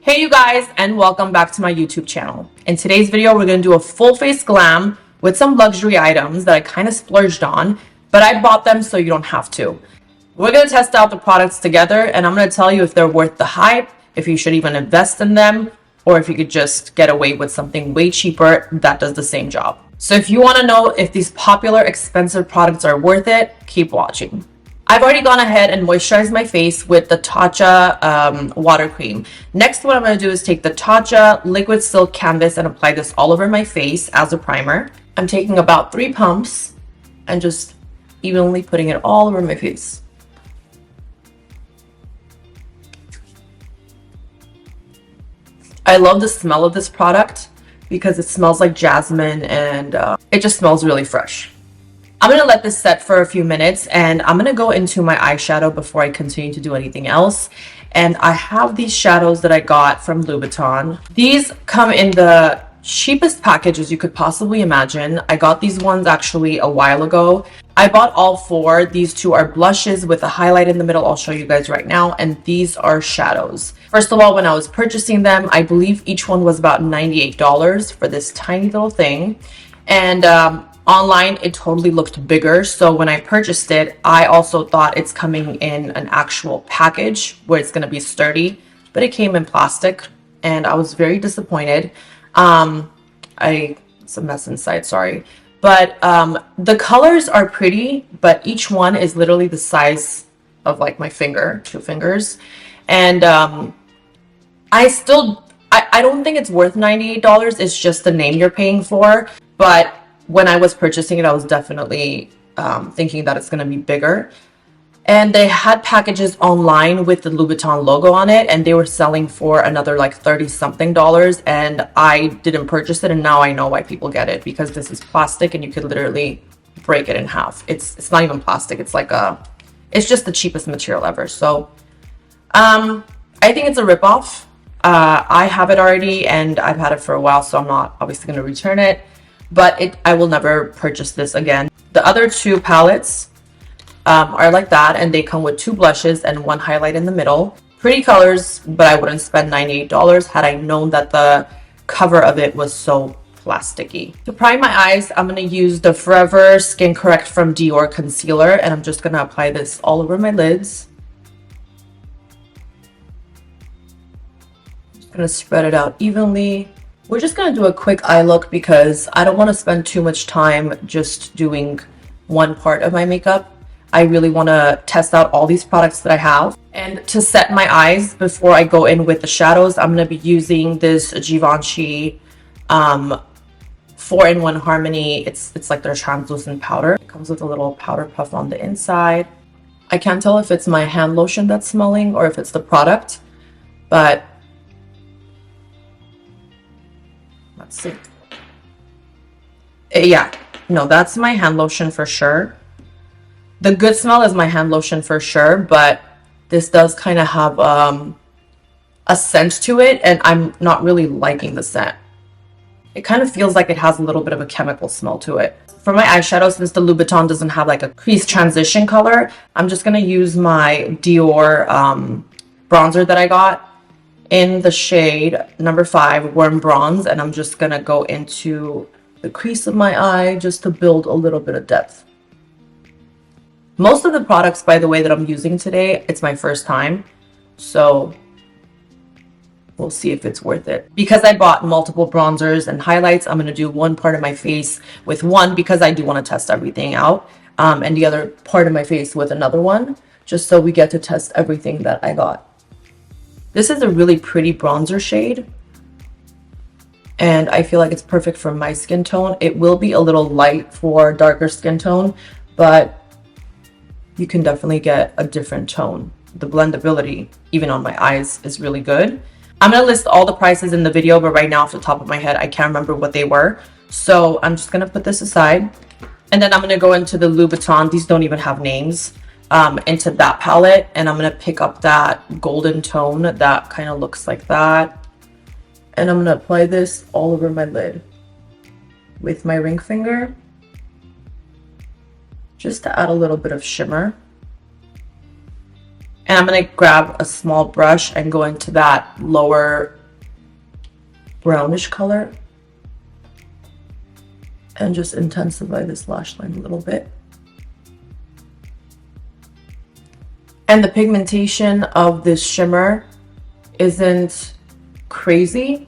Hey you guys, and welcome back to my YouTube channel. In today's video, we're going to do a full face glam with some luxury items that I kind of splurged on, but I bought them so you don't have to. We're going to test out the products together, and I'm going to tell you if they're worth the hype, if you should even invest in them, or if you could just get away with something way cheaper that does the same job. So if you want to know if these popular expensive products are worth it, keep watching. I've already gone ahead and moisturized my face with the Tatcha water cream. Next, what I'm going to do is take the Tatcha liquid silk canvas and apply this all over my face as a primer. I'm taking about 3 pumps and just evenly putting it all over my face. I love the smell of this product because it smells like jasmine and it just smells really fresh. I'm going to let this set for a few minutes and I'm going to go into my eyeshadow before I continue to do anything else. And I have these shadows that I got from Louboutin. These come in the cheapest packages you could possibly imagine. I got these ones actually a while ago. I bought all 4. These 2 are blushes with a highlight in the middle. I'll show you guys right now. And these are shadows. First of all, when I was purchasing them, I believe each one was about $98 for this tiny little thing. And online, it totally looked bigger. So when I purchased it, I also thought it's coming in an actual package where it's going to be sturdy, but it came in plastic and I was very disappointed. It's a mess inside, sorry. But the colors are pretty, but each one is literally the size of like my finger, 2 fingers. And I don't think it's worth $98. It's just the name you're paying for. But when I was purchasing it, I was definitely thinking that it's going to be bigger. And they had packages online with the Louboutin logo on it, and they were selling for another like $30-something. And I didn't purchase it, and now I know why people get it, because this is plastic and you could literally break it in half. It's not even plastic. It's like it's just the cheapest material ever. So I think it's a ripoff. I have it already and I've had it for a while, so I'm not obviously going to return it. But I will never purchase this again. The other 2 palettes are like that, and they come with 2 blushes and 1 highlight in the middle. Pretty colors, but I wouldn't spend $98 had I known that the cover of it was so plasticky. To prime my eyes, I'm going to use the Forever Skin Correct from Dior Concealer, and I'm just going to apply this all over my lids. Just going to spread it out evenly. We're just going to do a quick eye look because I don't want to spend too much time just doing one part of my makeup. I really want to test out all these products that I have. And to set my eyes before I go in with the shadows, I'm going to be using this Givenchy 4-in-1 Harmony. It's like their translucent powder. It comes with a little powder puff on the inside. I can't tell if it's my hand lotion that's smelling or if it's the product, but let's see. Yeah, no, that's my hand lotion for sure. The good smell is my hand lotion for sure, but this does kind of have a scent to it, and I'm not really liking the scent. It kind of feels like it has a little bit of a chemical smell to it. For my eyeshadow, since the Louboutin doesn't have like a crease transition color, I'm just going to use my Dior bronzer that I got in the shade number 5, Warm Bronze, and I'm just gonna go into the crease of my eye just to build a little bit of depth. Most of the products, by the way, that I'm using today, it's my first time, so we'll see if it's worth it. Because I bought multiple bronzers and highlights, I'm gonna do one part of my face with one because I do want to test everything out, and the other part of my face with another one, just so we get to test everything that I got. This is a really pretty bronzer shade, and I feel like it's perfect for my skin tone. It will be a little light for darker skin tone, but you can definitely get a different tone. The blendability, even on my eyes, is really good. I'm going to list all the prices in the video, but right now off the top of my head, I can't remember what they were. So I'm just going to put this aside, and then I'm going to go into the Louboutin. These don't even have names. Into that palette, and I'm going to pick up that golden tone that kind of looks like that, and I'm going to apply this all over my lid with my ring finger just to add a little bit of shimmer. And I'm going to grab a small brush and go into that lower brownish color and just intensify this lash line a little bit. And the pigmentation of this shimmer isn't crazy.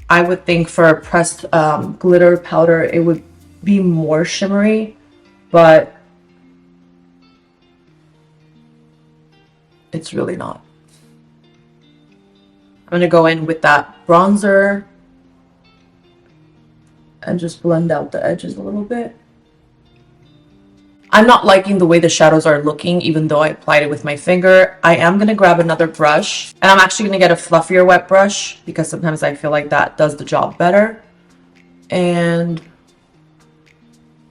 I would think for a pressed glitter powder, it would be more shimmery, but it's really not. I'm going to go in with that bronzer and just blend out the edges a little bit. I'm not liking the way the shadows are looking, even though I applied it with my finger. I am going to grab another brush, and I'm actually going to get a fluffier wet brush because sometimes I feel like that does the job better. And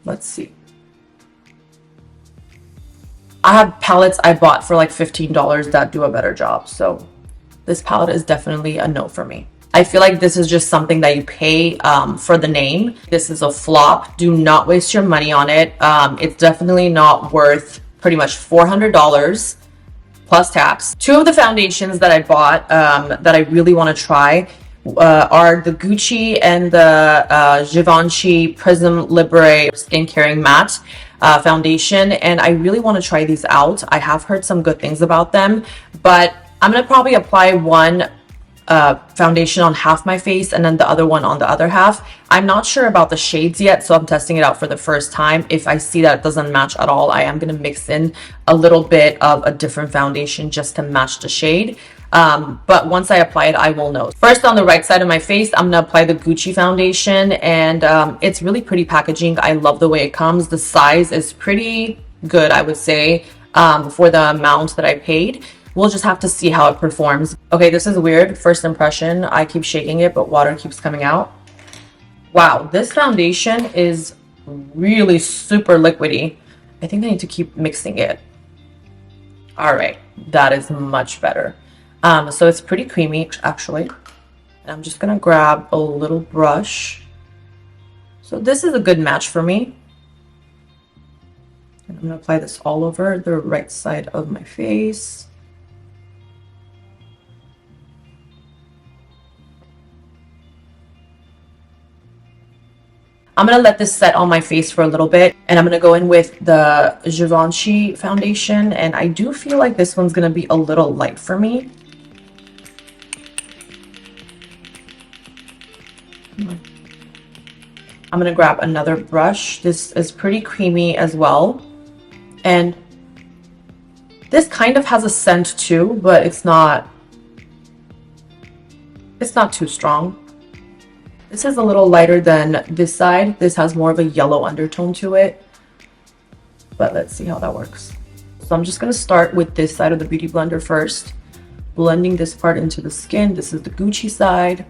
let's see. I have palettes I bought for like $15 that do a better job. So this palette is definitely a no for me. I feel like this is just something that you pay for the name. This is a flop. Do not waste your money on it. It's definitely not worth pretty much $400 plus tax. Two of the foundations that I bought that I really want to try are the Gucci and the Givenchy Prism Libre Skin Caring Matte foundation, and I really want to try these out. I have heard some good things about them, but I'm going to probably apply one foundation on half my face and then the other one on the other half. I'm not sure about the shades yet, so I'm testing it out for the first time. If I see that it doesn't match at all, I am going to mix in a little bit of a different foundation just to match the shade. But once I apply it, I will know. First, on the right side of my face, I'm going to apply the Gucci foundation, and it's really pretty packaging. I love the way it comes. The size is pretty good, I would say, for the amount that I paid. We'll just have to see how it performs. Okay, this is weird. First impression, I keep shaking it, but water keeps coming out. Wow, this foundation is really super liquidy. I think I need to keep mixing it. All right, that is much better. So it's pretty creamy, actually. And I'm just gonna grab a little brush. So this is a good match for me. And I'm gonna apply this all over the right side of my face. I'm going to let this set on my face for a little bit, and I'm going to go in with the Givenchy foundation, and I do feel like this one's going to be a little light for me. I'm going to grab another brush. This is pretty creamy as well, and this kind of has a scent too, but it's not too strong. This is a little lighter than this side. This has more of a yellow undertone to it, but let's see how that works. So I'm just going to start with this side of the Beauty Blender first, blending this part into the skin. This is the Gucci side.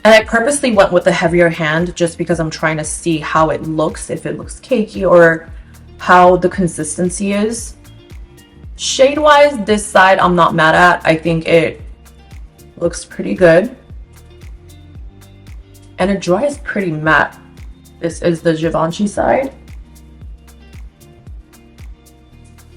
And I purposely went with a heavier hand just because I'm trying to see how it looks, if it looks cakey or how the consistency is. Shade-wise, this side I'm not mad at. I think it looks pretty good, and it dries pretty matte. This is the Givenchy side.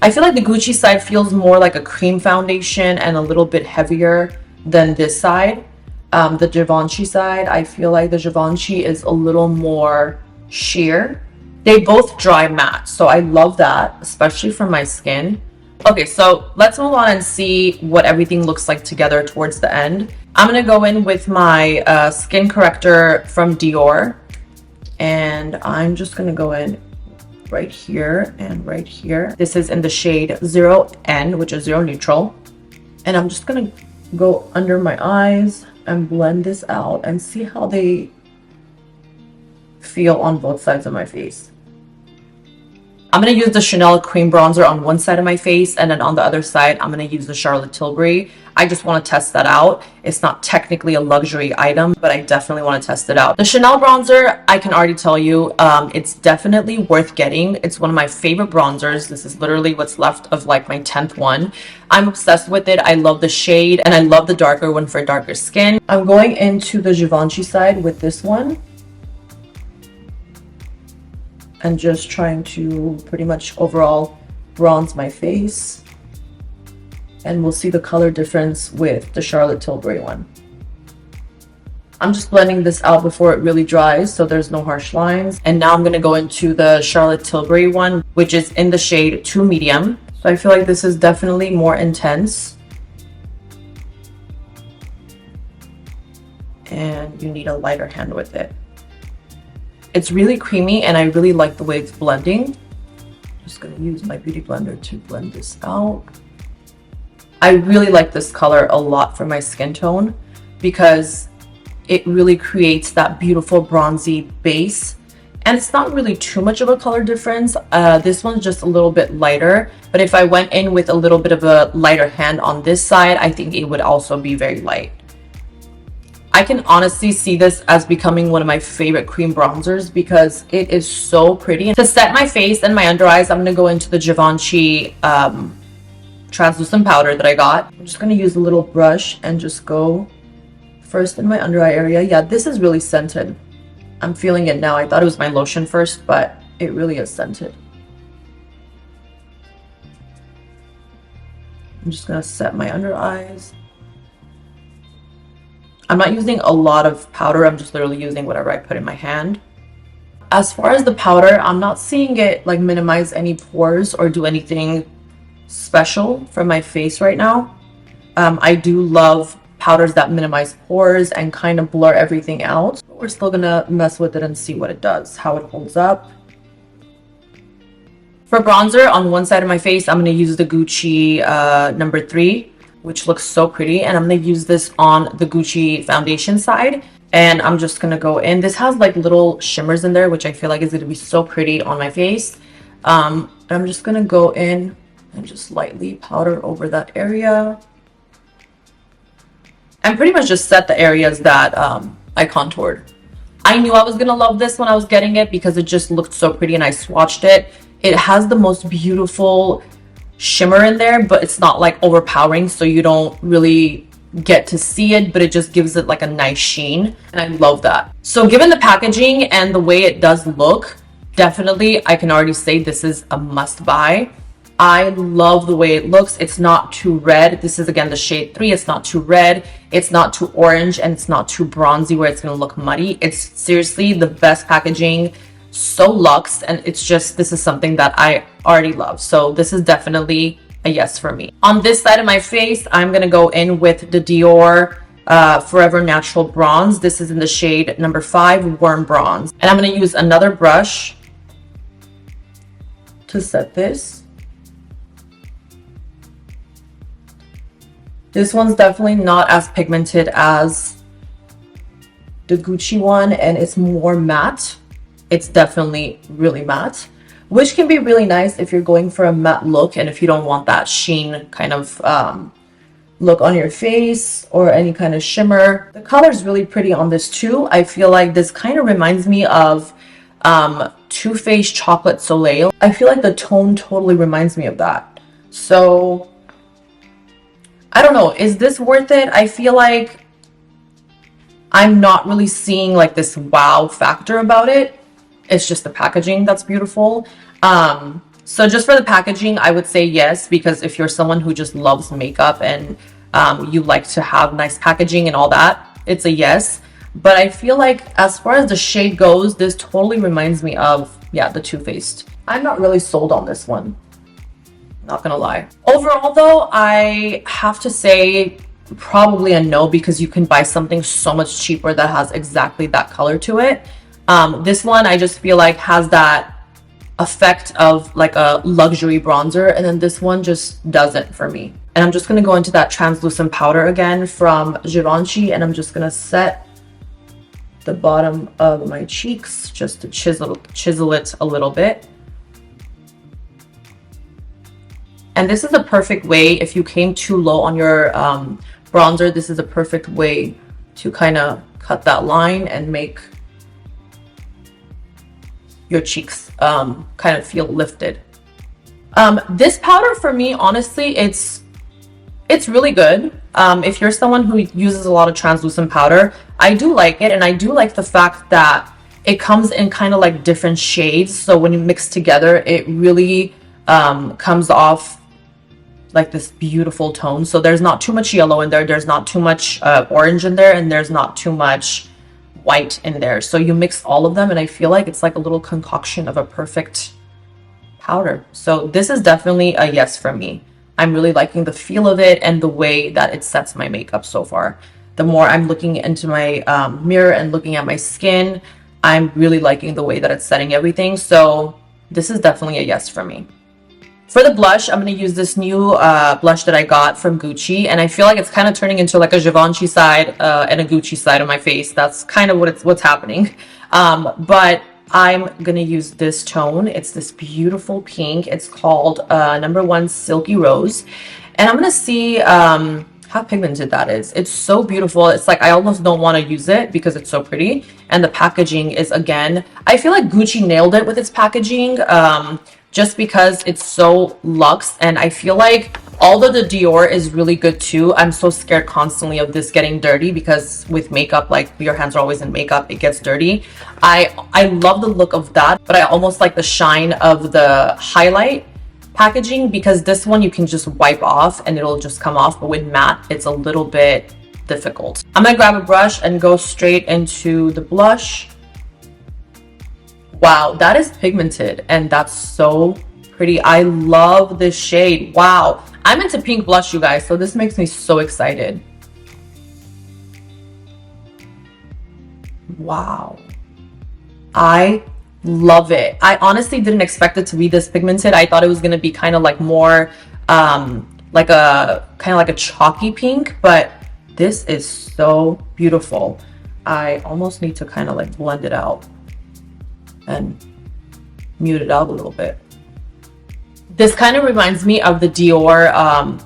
I feel like the Gucci side feels more like a cream foundation and a little bit heavier than this side. The Givenchy side, I feel like the Givenchy is a little more sheer. They both dry matte, so I love that, especially for my skin. Okay, so let's move on and see what everything looks like together towards the end. I'm going to go in with my skin corrector from Dior, and I'm just going to go in right here and right here. This is in the shade 0N, which is Zero Neutral. And I'm just going to go under my eyes and blend this out and see how they feel on both sides of my face. I'm going to use the Chanel Cream Bronzer on one side of my face, and then on the other side, I'm going to use the Charlotte Tilbury. I just want to test that out. It's not technically a luxury item, but I definitely want to test it out. The Chanel Bronzer, I can already tell you, it's definitely worth getting. It's one of my favorite bronzers. This is literally what's left of like my 10th one. I'm obsessed with it. I love the shade, and I love the darker one for darker skin. I'm going into the Givenchy side with this one, and just trying to pretty much overall bronze my face. And we'll see the color difference with the Charlotte Tilbury one. I'm just blending this out before it really dries so there's no harsh lines. And now I'm going to go into the Charlotte Tilbury one, which is in the shade 2 Medium. So I feel like this is definitely more intense. And you need a lighter hand with it. It's really creamy and I really like the way it's blending. I'm just going to use my beauty blender to blend this out. I really like this color a lot for my skin tone because it really creates that beautiful bronzy base. And it's not really too much of a color difference. This one's just a little bit lighter. But if I went in with a little bit of a lighter hand on this side, I think it would also be very light. I can honestly see this as becoming one of my favorite cream bronzers because it is so pretty. To set my face and my under eyes, I'm going to go into the Givenchy translucent powder that I got. I'm just going to use a little brush and just go first in my under eye area. Yeah, this is really scented. I'm feeling it now. I thought it was my lotion first, but it really is scented. I'm just going to set my under eyes. I'm not using a lot of powder. I'm just literally using whatever I put in my hand. As far as the powder, I'm not seeing it like minimize any pores or do anything special for my face right now. I do love powders that minimize pores and kind of blur everything out. But we're still gonna mess with it and see what it does, how it holds up. For bronzer on one side of my face, I'm gonna use the Gucci number 3. Which looks so pretty, and I'm going to use this on the Givenchy Foundation side, and I'm just going to go in. This has like little shimmers in there, which I feel like is going to be so pretty on my face. And I'm just going to go in and just lightly powder over that area and pretty much just set the areas that I contoured. I knew I was going to love this when I was getting it because it just looked so pretty, and I swatched it. It has the most beautiful shimmer in there, but it's not like overpowering, so you don't really get to see it, but it just gives it like a nice sheen, and I love that. So given the packaging and the way it does look, definitely I can already say this is a must buy. I love the way it looks. It's not too red. This is again the shade 3. It's not too red, it's not too orange, and it's not too bronzy where it's going to look muddy. It's seriously the best packaging, so luxe, and it's just, this is something that I already love. So this is definitely a yes for me. On this side of my face, I'm going to go in with the Dior Forever Natural Bronze. This is in the shade number 5, Warm Bronze. And I'm going to use another brush to set this. This one's definitely not as pigmented as the Gucci one, and it's more matte. It's definitely really matte, which can be really nice if you're going for a matte look and if you don't want that sheen kind of look on your face or any kind of shimmer. The color is really pretty on this too. I feel like this kind of reminds me of Too Faced Chocolate Soleil. I feel like the tone totally reminds me of that. So I don't know, is this worth it? I feel like I'm not really seeing like this wow factor about it. It's just the packaging that's beautiful. So just for the packaging, I would say yes, because if you're someone who just loves makeup and you like to have nice packaging and all that, it's a yes. But I feel like as far as the shade goes, this totally reminds me of, yeah, the Too Faced. I'm not really sold on this one, not gonna lie. Overall though, I have to say probably a no, because you can buy something so much cheaper that has exactly that color to it. This one I just feel like has that effect of like a luxury bronzer, and then this one just doesn't for me. And I'm just going to go into that translucent powder again from Givenchy, and I'm just going to set the bottom of my cheeks just to chisel it a little bit. And this is a perfect way, if you came too low on your bronzer, this is a perfect way to kind of cut that line and make your cheeks kind of feel lifted. This powder for me, honestly, it's really good. If you're someone who uses a lot of translucent powder, I do like it, and I do like the fact that it comes in kind of like different shades, so when you mix together, it really comes off like this beautiful tone. So there's not too much yellow in there, there's not too much orange in there, and there's not too much white in there. So you mix all of them and I feel like it's like a little concoction of a perfect powder. So this is definitely a yes for me. I'm really liking the feel of it and the way that it sets my makeup so far. The more I'm looking into my mirror and looking at my skin, I'm really liking the way that it's setting everything. So this is definitely a yes for me. For the blush, I'm going to use this new blush that I got from Gucci, and I feel like it's kind of turning into like a Givenchy side and a Gucci side of my face. That's kind of what's happening. But I'm going to use this tone. It's this beautiful pink. It's called number 1 Silky Rose. And I'm going to see how pigmented that is. It's so beautiful. It's like I almost don't want to use it because it's so pretty. And the packaging is, again, I feel like Gucci nailed it with its packaging. Just because it's so luxe, and I feel like although the Dior is really good too, I'm so scared constantly of this getting dirty because with makeup, like your hands are always in makeup, it gets dirty. I love the look of that, but I almost like the shine of the highlight packaging because this one you can just wipe off and it'll just come off, but with matte it's a little bit difficult. I'm gonna grab a brush and go straight into the blush. Wow, that is pigmented and that's so pretty. I love this shade. Wow, I'm into pink blush, you guys, so this makes me so excited. Wow, I love it. I honestly didn't expect it to be this pigmented. I thought it was going to be kind of like more like a chalky pink, but this is so beautiful. I almost need to kind of like blend it out and mute it out a little bit. This kind of reminds me of the Dior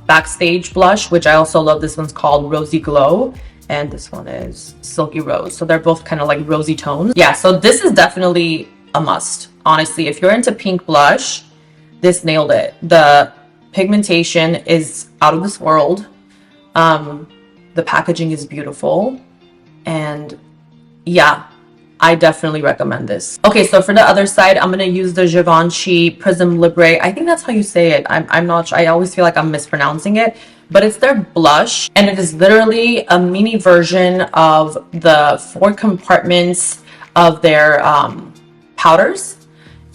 Backstage blush, which I also love. This one's called Rosy Glow, and this one is Silky Rose. So they're both kind of like rosy tones. Yeah, so this is definitely a must. Honestly, if you're into pink blush, this nailed it. The pigmentation is out of this world. The packaging is beautiful, and yeah, I definitely recommend this. Okay, so for the other side, I'm gonna use the Givenchy Prism Libre. I think that's how you say it. I'm not sure. I always feel like I'm mispronouncing it, but it's their blush, and it is literally a mini version of the 4 compartments of their powders.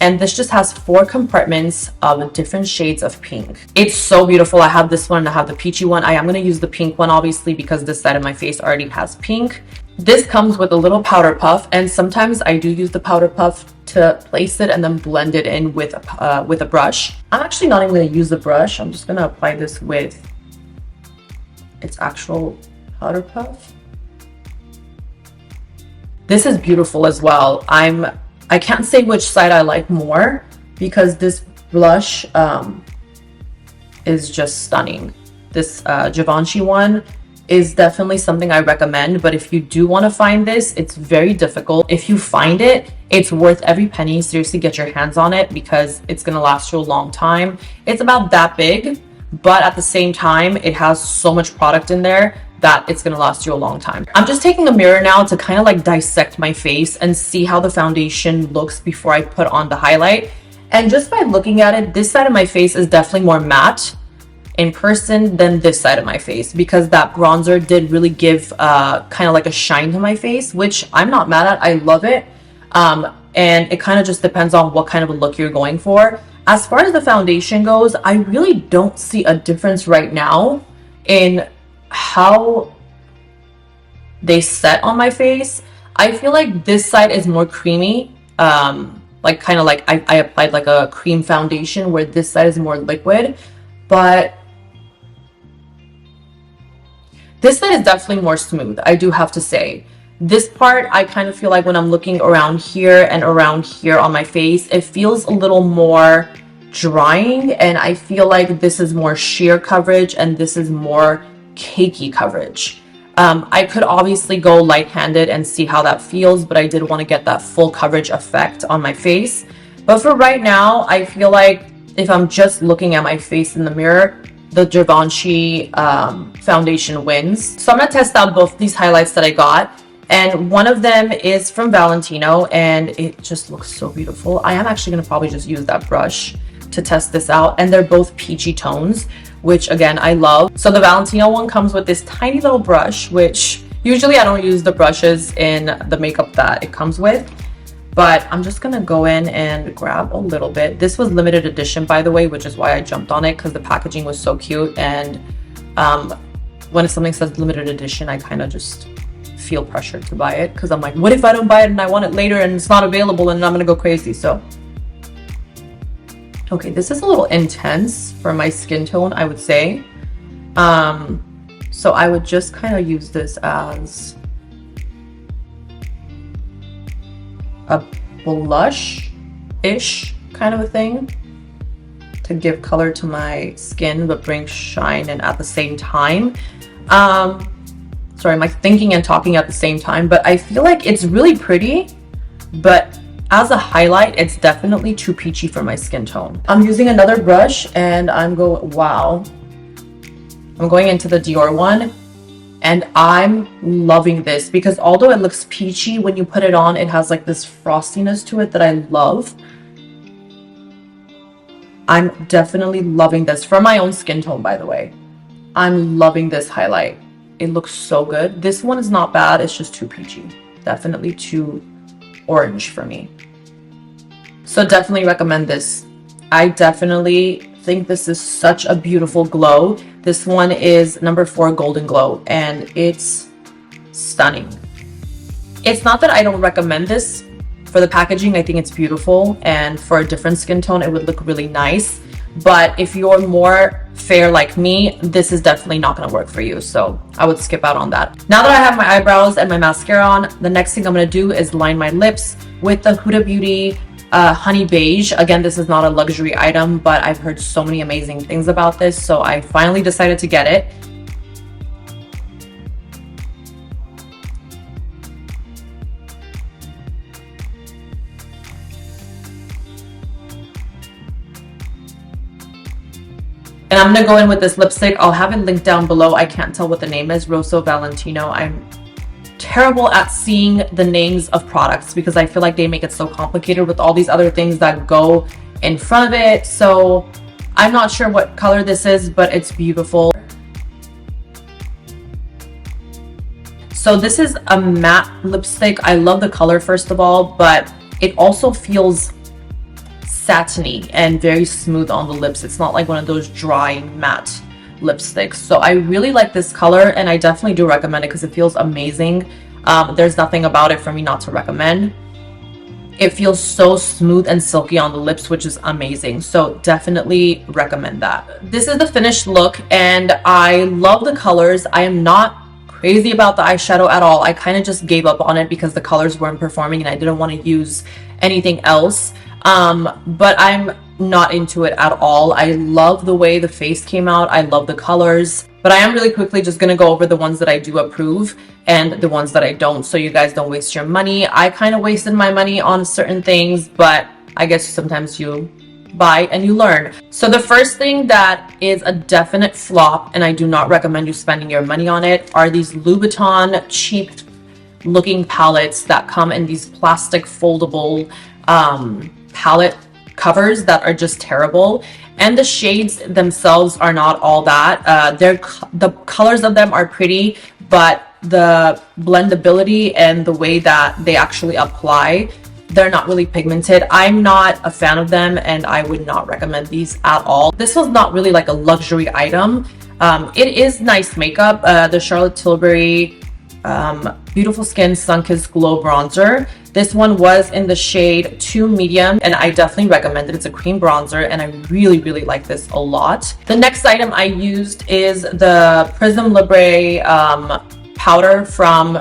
And this just has 4 compartments of different shades of pink. It's so beautiful. I have this one and I have the peachy one. I am going to use the pink one, obviously, because this side of my face already has pink. This comes with a little powder puff, and sometimes I do use the powder puff to place it and then blend it in with a brush. I'm actually not even going to use the brush. I'm just going to apply this with its actual powder puff. This is beautiful as well. I can't say which side I like more because this blush is just stunning. This Givenchy one is definitely something I recommend, but if you do want to find this, it's very difficult. If you find it, it's worth every penny. Seriously, get your hands on it because it's going to last you a long time. It's about that big, but at the same time, it has so much product in there that it's going to last you a long time. I'm just taking a mirror now to kind of like dissect my face and see how the foundation looks before I put on the highlight. And just by looking at it, this side of my face is definitely more matte in person than this side of my face because that bronzer did really give kind of like a shine to my face, which I'm not mad at. I love it. And it kind of just depends on what kind of a look you're going for. As far as the foundation goes, I really don't see a difference right now in how they set on my face. I feel like this side is more creamy, like kind of like I applied like a cream foundation, where this side is more liquid, but this side is definitely more smooth, I do have to say. This part, I kind of feel like when I'm looking around here and around here on my face, it feels a little more drying, and I feel like this is more sheer coverage and this is more cakey coverage. I could obviously go light-handed and see how that feels, but I did want to get that full coverage effect on my face. But for right now, I feel like if I'm just looking at my face in the mirror, the Givenchy foundation wins. So I'm gonna test out both these highlights that I got, and one of them is from Valentino, and it just looks so beautiful. I am actually gonna probably just use that brush to test this out, and they're both peachy tones, which again I love. So the Valentino one comes with this tiny little brush, which usually I don't use the brushes in the makeup that it comes with, but I'm just gonna go in and grab a little bit. This was limited edition, by the way, which is why I jumped on it, because the packaging was so cute. And when something says limited edition, I kind of just feel pressured to buy it, because I'm like, what if I don't buy it and I want it later and it's not available, and I'm gonna go crazy. So okay, this is a little intense for my skin tone, I would say. So I would just kind of use this as a blush-ish kind of a thing to give color to my skin, but bring shine in at the same time. Sorry, I'm like thinking and talking at the same time, but I feel like it's really pretty, but as a highlight, it's definitely too peachy for my skin tone. I'm using another brush and I'm going into the Dior one, and I'm loving this because although it looks peachy, when you put it on, it has like this frostiness to it that I love. I'm definitely loving this for my own skin tone, by the way. I'm loving this highlight. It looks so good. This one is not bad, it's just too peachy. Definitely too orange for me. So definitely recommend this. I definitely think this is such a beautiful glow. This one is number 4 Golden Glow, and it's stunning. It's not that I don't recommend this for the packaging. I think it's beautiful, and for a different skin tone it would look really nice, but if you're more fair like me, this is definitely not going to work for you, so I would skip out on that. Now that I have my eyebrows and my mascara on, the next thing I'm going to do is line my lips with the Huda Beauty Honey Beige. Again, this is not a luxury item, but I've heard so many amazing things about this, so I finally decided to get it. And I'm gonna go in with this lipstick. I'll have it linked down below. I can't tell what the name is. Rosso Valentino. I'm terrible at seeing the names of products because I feel like they make it so complicated with all these other things that go in front of it. So I'm not sure what color this is, but it's beautiful. So this is a matte lipstick. I love the color, first of all, but it also feels satiny and very smooth on the lips. It's not like one of those dry matte lipsticks. So I really like this color, and I definitely do recommend it because it feels amazing. There's nothing about it for me not to recommend. It feels so smooth and silky on the lips, which is amazing. So definitely recommend that. This is the finished look, and I love the colors. I am not crazy about the eyeshadow at all. I kind of just gave up on it because the colors weren't performing and I didn't want to use anything else. But I'm not into it at all. I love the way the face came out. I love the colors, but I am really quickly just gonna go over the ones that I do approve and the ones that I don't, so you guys don't waste your money. I kind of wasted my money on certain things, but I guess sometimes you buy and you learn. So the first thing that is a definite flop, and I do not recommend you spending your money on it, are these Louboutin cheap looking palettes that come in these plastic foldable palette covers that are just terrible, and the shades themselves are not all that. The colors of them are pretty, but the blendability and the way that they actually apply, they're not really pigmented. I'm not a fan of them, and I would not recommend these at all. This was not really like a luxury item. It is nice makeup. The Charlotte Tilbury Beautiful Skin Sun-Kissed Glow Bronzer. This one was in the shade 2 Medium, and I definitely recommend it. It's a cream bronzer, and I really, really like this a lot. The next item I used is the Prism Libre powder from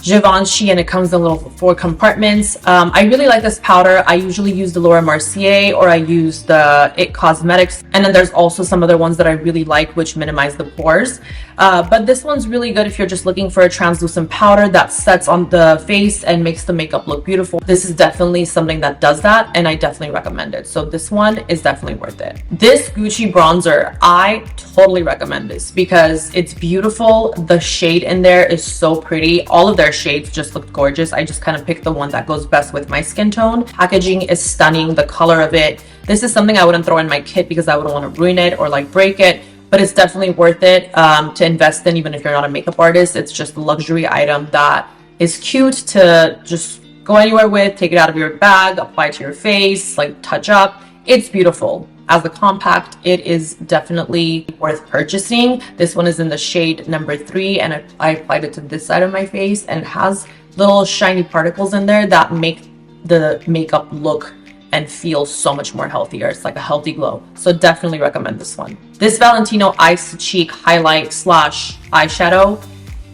Givenchy, and it comes in little 4 compartments. I really like this powder. I usually use the Laura Mercier, or I use the It Cosmetics, and then there's also some other ones that I really like which minimize the pores. But this one's really good if you're just looking for a translucent powder that sets on the face and makes the makeup look beautiful. This is definitely something that does that, and I definitely recommend it. So this one is definitely worth it. This Gucci bronzer, I totally recommend this because it's beautiful. The shade in there is so pretty. All of their their shades just looked gorgeous. I just kind of picked the one that goes best with my skin tone. Packaging is stunning, the color of it. This is something I wouldn't throw in my kit because I wouldn't want to ruin it or like break it, but it's definitely worth it to invest in, even if you're not a makeup artist. It's just a luxury item that is cute to just go anywhere with, take it out of your bag, apply to your face, like touch up. It's beautiful. As a compact, it is definitely worth purchasing. This one is in the shade number 3, and I applied it to this side of my face, and it has little shiny particles in there that make the makeup look and feel so much more healthier. It's like a healthy glow. So definitely recommend this one. This Valentino Ice Cheek Highlight slash eyeshadow.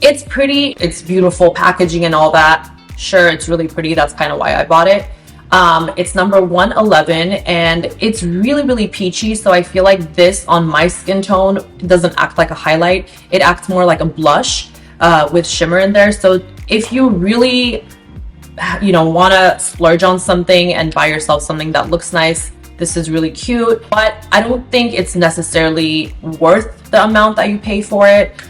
It's pretty, it's beautiful packaging and all that. Sure, it's really pretty. That's kind of why I bought it. It's number 111, and it's really peachy. So I feel like this on my skin tone doesn't act like a highlight. It acts more like a blush with shimmer in there. So if you really, want to splurge on something and buy yourself something that looks nice, this is really cute. But I don't think it's necessarily worth the amount that you pay for it,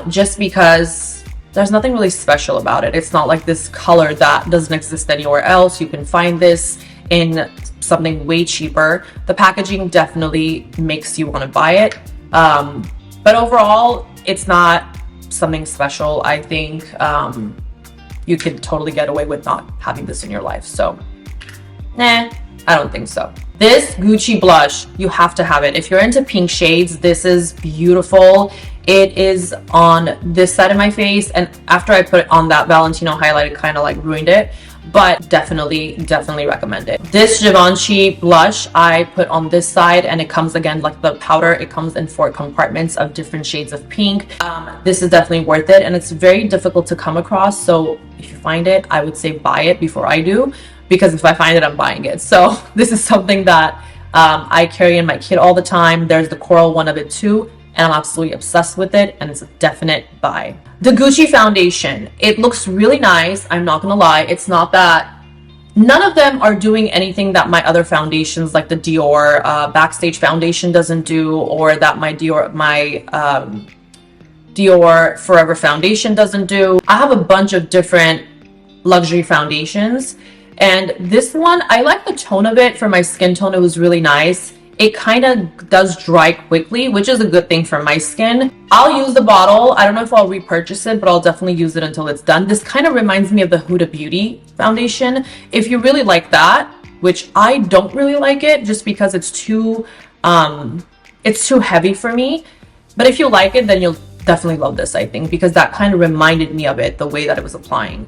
just because there's nothing really special about it. It's not like this color that doesn't exist anywhere else. You can find this in something way cheaper. The packaging definitely makes you want to buy it. But overall, it's not something special. I think you could totally get away with not having this in your life. So, nah, I don't think so. This Gucci blush, you have to have it. If you're into pink shades, this is beautiful. It is on this side of my face, and after I put it on that Valentino highlight, it kind of like ruined it, but definitely recommend it. This Givenchy blush I put on this side, and it comes again like the powder. It comes in 4 compartments of different shades of pink. This is definitely worth it, and it's very difficult to come across. So if you find it, I would say buy it before I do, because if I find it, I'm buying it. So this is something that I carry in my kit all the time. There's the coral one of it too, and I'm absolutely obsessed with it, and it's a definite buy. The Givenchy Foundation, it looks really nice. I'm not gonna lie, it's not that, none of them are doing anything that my other foundations, like the Dior Backstage Foundation doesn't do, or that my Dior Forever Foundation doesn't do. I have a bunch of different luxury foundations, and this one, I like the tone of it. For my skin tone, it was really nice. It kind of does dry quickly, which is a good thing for my skin. I'll use the bottle. I don't know if I'll repurchase it, but I'll definitely use it until it's done. This kind of reminds me of the Huda Beauty foundation. If you really like that, which I don't really like it just because it's too heavy for me. But if you like it, then you'll definitely love this, I think, because that kind of reminded me of it, the way that it was applying.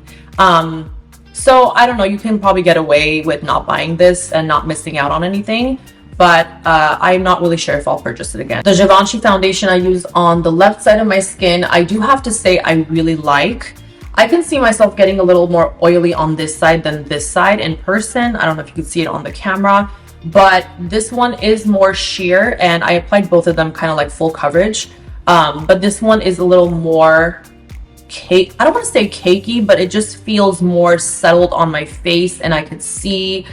So I don't know, you can probably get away with not buying this and not missing out on anything. But I'm not really sure if I'll purchase it again. The Givenchy foundation I use on the left side of my skin, I do have to say I really like. I can see myself getting a little more oily on this side than this side in person. I don't know if you can see it on the camera, but this one is more sheer, and I applied both of them kind of like full coverage. But this one is a little more cake. I don't want to say cakey, but it just feels more settled on my face, and I could see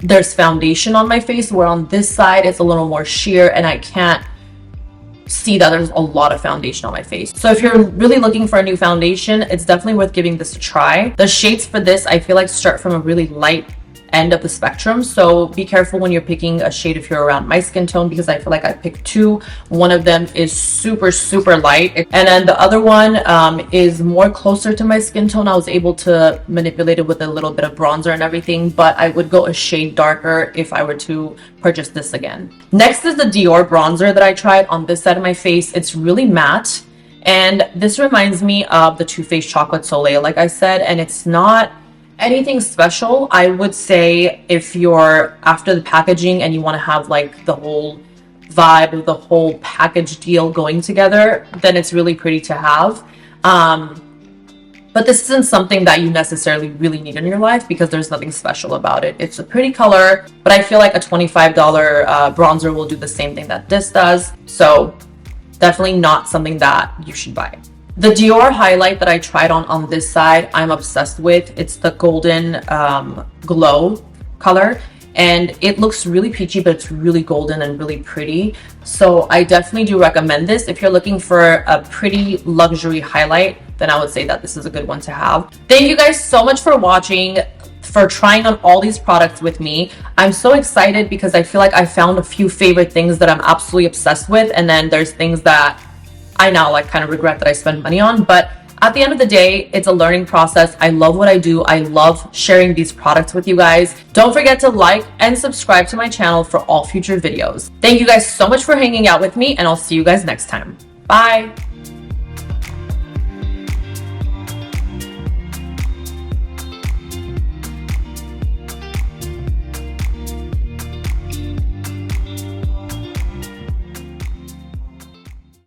there's foundation on my face, where on this side it's a little more sheer, and I can't see that there's a lot of foundation on my face. So if you're really looking for a new foundation, it's definitely worth giving this a try. The shades for this, I feel like, start from a really light end of the spectrum, so be careful when you're picking a shade if you're around my skin tone, because I feel like I picked 2. One of them is super light, and then the other one is more closer to my skin tone. I was able to manipulate it with a little bit of bronzer and everything, but I would go a shade darker if I were to purchase this again. Next is the Dior Bronzer that I tried on this side of my face. It's really matte, and this reminds me of the Too Faced Chocolate Soleil, like I said, and it's not anything special. I would say if you're after the packaging and you want to have like the whole vibe of the whole package deal going together, then it's really pretty to have. But this isn't something that you necessarily really need in your life, because there's nothing special about it. It's a pretty color, but I feel like a $25 bronzer will do the same thing that this does. So definitely not something that you should buy. The Dior Highlight that I tried on this side, I'm obsessed with. It's the golden glow color. and it looks really peachy, but it's really golden and really pretty. So I definitely do recommend this. If you're looking for a pretty luxury highlight, then I would say that this is a good one to have. Thank you guys so much for watching, for trying on all these products with me. I'm so excited because I feel like I found a few favorite things that I'm absolutely obsessed with, and then there's things that I now like kind of regret that I spent money on. But at the end of the day, it's a learning process. I love what I do. I love sharing these products with you guys. Don't forget to like and subscribe to my channel for all future videos. Thank you guys so much for hanging out with me, and I'll see you guys next time. Bye.